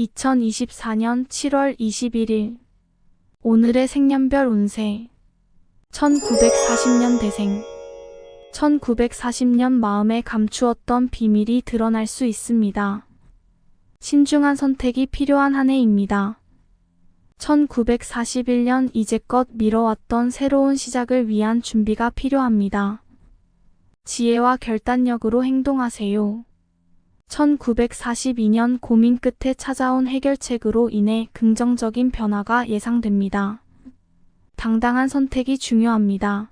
2024년 7월 21일 오늘의 생년별 운세 1940년 대생 1940년 마음에 감추었던 비밀이 드러날 수 있습니다. 신중한 선택이 필요한 한 해입니다. 1941년 이제껏 미뤄왔던 새로운 시작을 위한 준비가 필요합니다. 지혜와 결단력으로 행동하세요. 1942년 고민 끝에 찾아온 해결책으로 인해 긍정적인 변화가 예상됩니다. 당당한 선택이 중요합니다.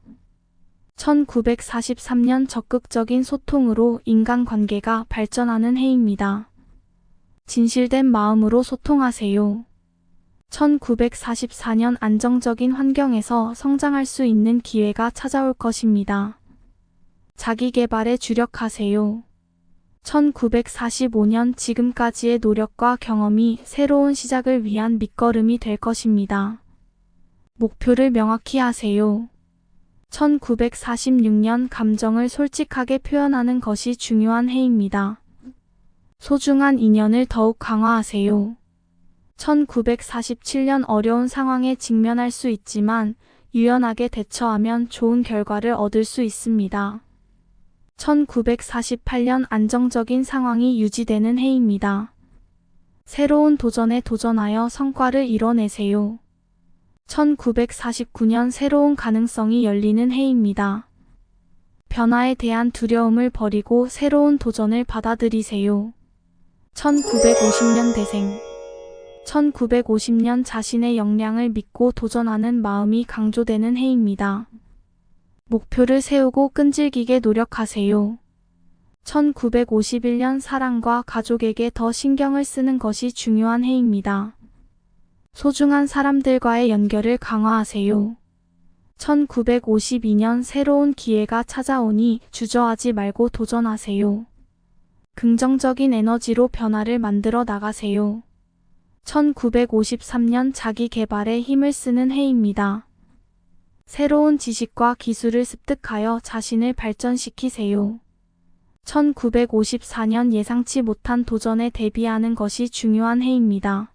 1943년 적극적인 소통으로 인간관계가 발전하는 해입니다. 진실된 마음으로 소통하세요. 1944년 안정적인 환경에서 성장할 수 있는 기회가 찾아올 것입니다. 자기 개발에 주력하세요. 1945년 지금까지의 노력과 경험이 새로운 시작을 위한 밑거름이 될 것입니다. 목표를 명확히 하세요. 1946년 감정을 솔직하게 표현하는 것이 중요한 해입니다. 소중한 인연을 더욱 강화하세요. 1947년 어려운 상황에 직면할 수 있지만 유연하게 대처하면 좋은 결과를 얻을 수 있습니다. 1948년 안정적인 상황이 유지되는 해입니다. 새로운 도전에 도전하여 성과를 이뤄내세요. 1949년 새로운 가능성이 열리는 해입니다. 변화에 대한 두려움을 버리고 새로운 도전을 받아들이세요. 1950년 대생 1950년 자신의 역량을 믿고 도전하는 마음이 강조되는 해입니다. 목표를 세우고 끈질기게 노력하세요. 1951년 사랑과 가족에게 더 신경을 쓰는 것이 중요한 해입니다. 소중한 사람들과의 연결을 강화하세요. 1952년 새로운 기회가 찾아오니 주저하지 말고 도전하세요. 긍정적인 에너지로 변화를 만들어 나가세요. 1953년 자기 개발에 힘을 쓰는 해입니다. 새로운 지식과 기술을 습득하여 자신을 발전시키세요. 1954년 예상치 못한 도전에 대비하는 것이 중요한 해입니다.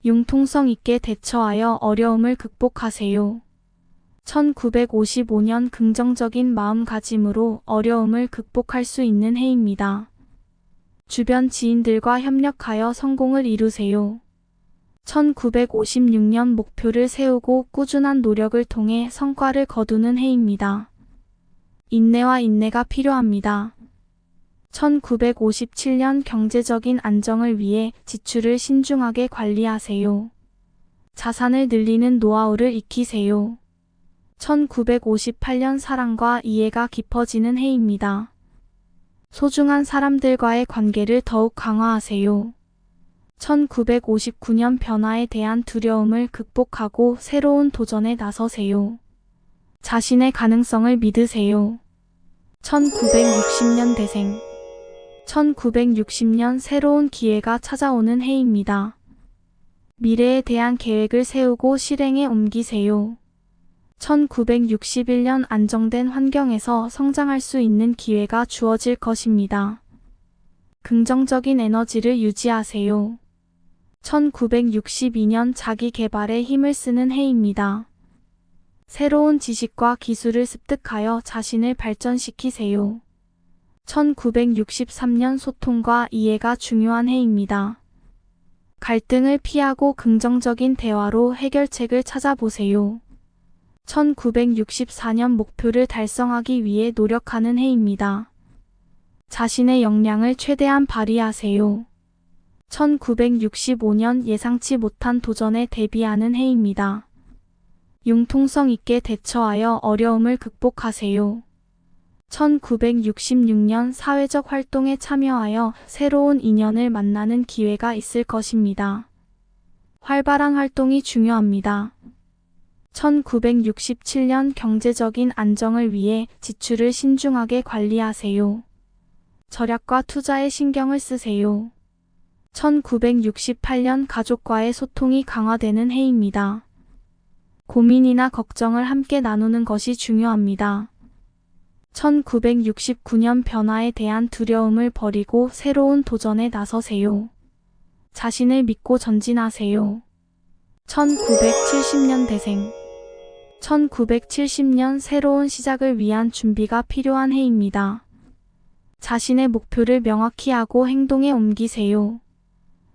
융통성 있게 대처하여 어려움을 극복하세요. 1955년 긍정적인 마음가짐으로 어려움을 극복할 수 있는 해입니다. 주변 지인들과 협력하여 성공을 이루세요. 1956년 목표를 세우고 꾸준한 노력을 통해 성과를 거두는 해입니다. 인내와 인내가 필요합니다. 1957년 경제적인 안정을 위해 지출을 신중하게 관리하세요. 자산을 늘리는 노하우를 익히세요. 1958년 사랑과 이해가 깊어지는 해입니다. 소중한 사람들과의 관계를 더욱 강화하세요. 1959년 변화에 대한 두려움을 극복하고 새로운 도전에 나서세요. 자신의 가능성을 믿으세요. 1960년 대생 1960년 새로운 기회가 찾아오는 해입니다. 미래에 대한 계획을 세우고 실행에 옮기세요. 1961년 안정된 환경에서 성장할 수 있는 기회가 주어질 것입니다. 긍정적인 에너지를 유지하세요. 1962년 자기 개발에 힘을 쓰는 해입니다. 새로운 지식과 기술을 습득하여 자신을 발전시키세요. 1963년 소통과 이해가 중요한 해입니다. 갈등을 피하고 긍정적인 대화로 해결책을 찾아보세요. 1964년 목표를 달성하기 위해 노력하는 해입니다. 자신의 역량을 최대한 발휘하세요. 1965년 예상치 못한 도전에 대비하는 해입니다. 융통성 있게 대처하여 어려움을 극복하세요. 1966년 사회적 활동에 참여하여 새로운 인연을 만나는 기회가 있을 것입니다. 활발한 활동이 중요합니다. 1967년 경제적인 안정을 위해 지출을 신중하게 관리하세요. 절약과 투자에 신경을 쓰세요. 1968년 가족과의 소통이 강화되는 해입니다. 고민이나 걱정을 함께 나누는 것이 중요합니다. 1969년 변화에 대한 두려움을 버리고 새로운 도전에 나서세요. 자신을 믿고 전진하세요. 1970년대생. 1970년 새로운 시작을 위한 준비가 필요한 해입니다. 자신의 목표를 명확히 하고 행동에 옮기세요.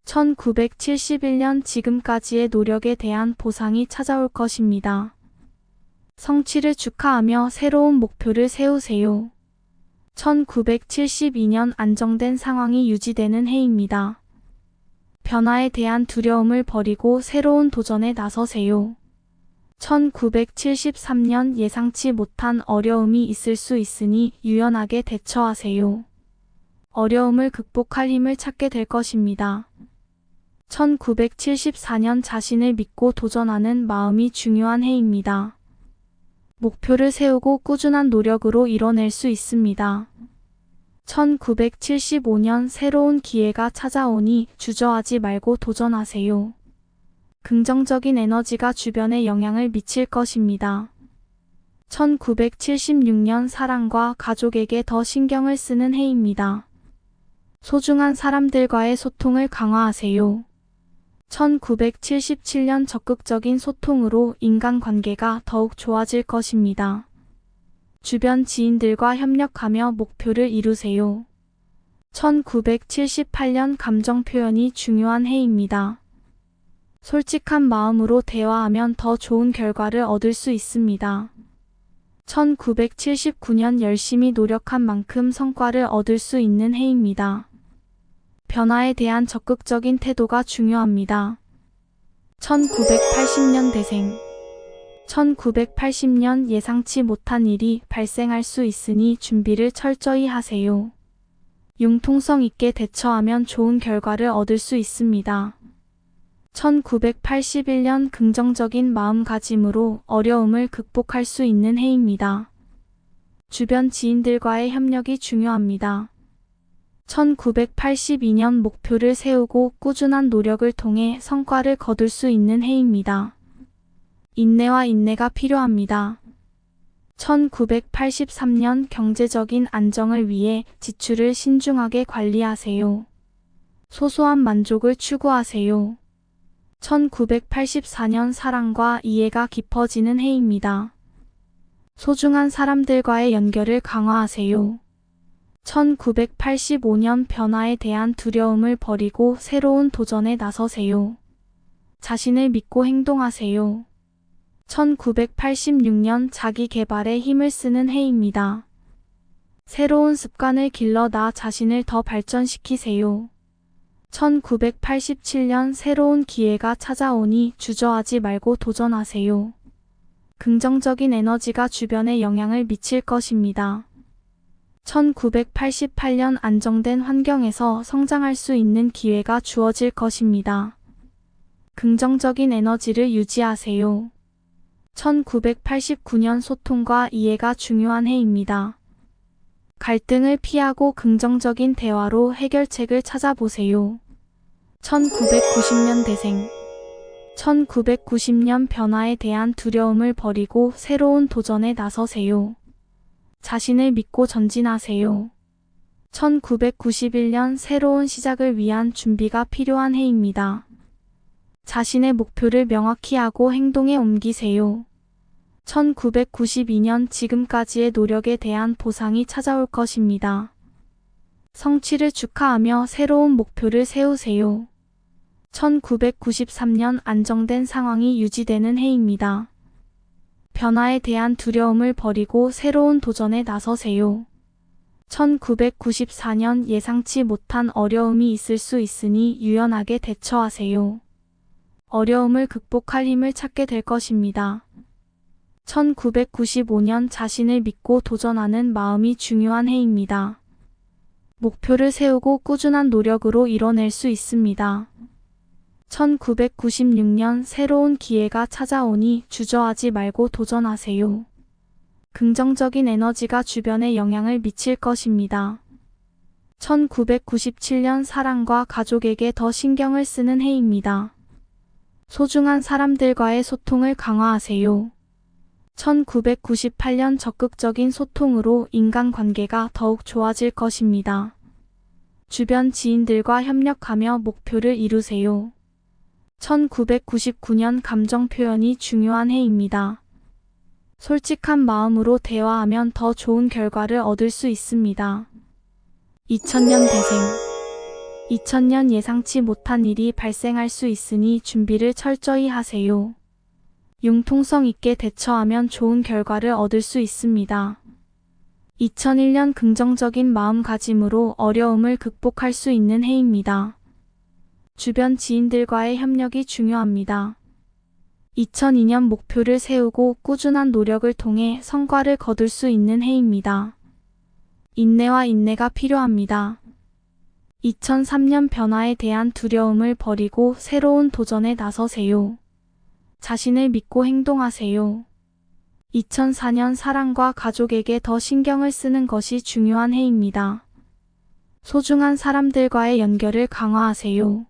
1971년 지금까지의 노력에 대한 보상이 찾아올 것입니다. 성취를 축하하며 새로운 목표를 세우세요. 1972년 안정된 상황이 유지되는 해입니다. 변화에 대한 두려움을 버리고 새로운 도전에 나서세요. 1973년 예상치 못한 어려움이 있을 수 있으니 유연하게 대처하세요. 어려움을 극복할 힘을 찾게 될 것입니다. 1974년 자신을 믿고 도전하는 마음이 중요한 해입니다. 목표를 세우고 꾸준한 노력으로 이뤄낼 수 있습니다. 1975년 새로운 기회가 찾아오니 주저하지 말고 도전하세요. 긍정적인 에너지가 주변에 영향을 미칠 것입니다. 1976년 사랑과 가족에게 더 신경을 쓰는 해입니다. 소중한 사람들과의 소통을 강화하세요. 1977년 적극적인 소통으로 인간관계가 더욱 좋아질 것입니다. 주변 지인들과 협력하며 목표를 이루세요. 1978년 감정 표현이 중요한 해입니다. 솔직한 마음으로 대화하면 더 좋은 결과를 얻을 수 있습니다. 1979년 열심히 노력한 만큼 성과를 얻을 수 있는 해입니다. 변화에 대한 적극적인 태도가 중요합니다. 1980년대생. 1980년 예상치 못한 일이 발생할 수 있으니 준비를 철저히 하세요. 융통성 있게 대처하면 좋은 결과를 얻을 수 있습니다. 1981년 긍정적인 마음가짐으로 어려움을 극복할 수 있는 해입니다. 주변 지인들과의 협력이 중요합니다. 1982년 목표를 세우고 꾸준한 노력을 통해 성과를 거둘 수 있는 해입니다. 인내와 인내가 필요합니다. 1983년 경제적인 안정을 위해 지출을 신중하게 관리하세요. 소소한 만족을 추구하세요. 1984년 사랑과 이해가 깊어지는 해입니다. 소중한 사람들과의 연결을 강화하세요. 1985년 변화에 대한 두려움을 버리고 새로운 도전에 나서세요. 자신을 믿고 행동하세요. 1986년 자기 개발에 힘을 쓰는 해입니다. 새로운 습관을 길러 나 자신을 더 발전시키세요. 1987년 새로운 기회가 찾아오니 주저하지 말고 도전하세요. 긍정적인 에너지가 주변에 영향을 미칠 것입니다. 1988년 안정된 환경에서 성장할 수 있는 기회가 주어질 것입니다. 긍정적인 에너지를 유지하세요. 1989년 소통과 이해가 중요한 해입니다. 갈등을 피하고 긍정적인 대화로 해결책을 찾아보세요. 1990년대생. 1990년 변화에 대한 두려움을 버리고 새로운 도전에 나서세요. 자신을 믿고 전진하세요. 1991년 새로운 시작을 위한 준비가 필요한 해입니다. 자신의 목표를 명확히 하고 행동에 옮기세요. 1992년 지금까지의 노력에 대한 보상이 찾아올 것입니다. 성취를 축하하며 새로운 목표를 세우세요. 1993년 안정된 상황이 유지되는 해입니다. 변화에 대한 두려움을 버리고 새로운 도전에 나서세요. 1994년 예상치 못한 어려움이 있을 수 있으니 유연하게 대처하세요. 어려움을 극복할 힘을 찾게 될 것입니다. 1995년 자신을 믿고 도전하는 마음이 중요한 해입니다. 목표를 세우고 꾸준한 노력으로 이뤄낼 수 있습니다. 1996년 새로운 기회가 찾아오니 주저하지 말고 도전하세요. 긍정적인 에너지가 주변에 영향을 미칠 것입니다. 1997년 사랑과 가족에게 더 신경을 쓰는 해입니다. 소중한 사람들과의 소통을 강화하세요. 1998년 적극적인 소통으로 인간관계가 더욱 좋아질 것입니다. 주변 지인들과 협력하며 목표를 이루세요. 1999년 감정 표현이 중요한 해입니다. 솔직한 마음으로 대화하면 더 좋은 결과를 얻을 수 있습니다. 2000년 대생. 2000년 예상치 못한 일이 발생할 수 있으니 준비를 철저히 하세요. 융통성 있게 대처하면 좋은 결과를 얻을 수 있습니다. 2001년 긍정적인 마음가짐으로 어려움을 극복할 수 있는 해입니다. 주변 지인들과의 협력이 중요합니다. 2002년 목표를 세우고 꾸준한 노력을 통해 성과를 거둘 수 있는 해입니다. 인내와 인내가 필요합니다. 2003년 변화에 대한 두려움을 버리고 새로운 도전에 나서세요. 자신을 믿고 행동하세요. 2004년 사랑과 가족에게 더 신경을 쓰는 것이 중요한 해입니다. 소중한 사람들과의 연결을 강화하세요.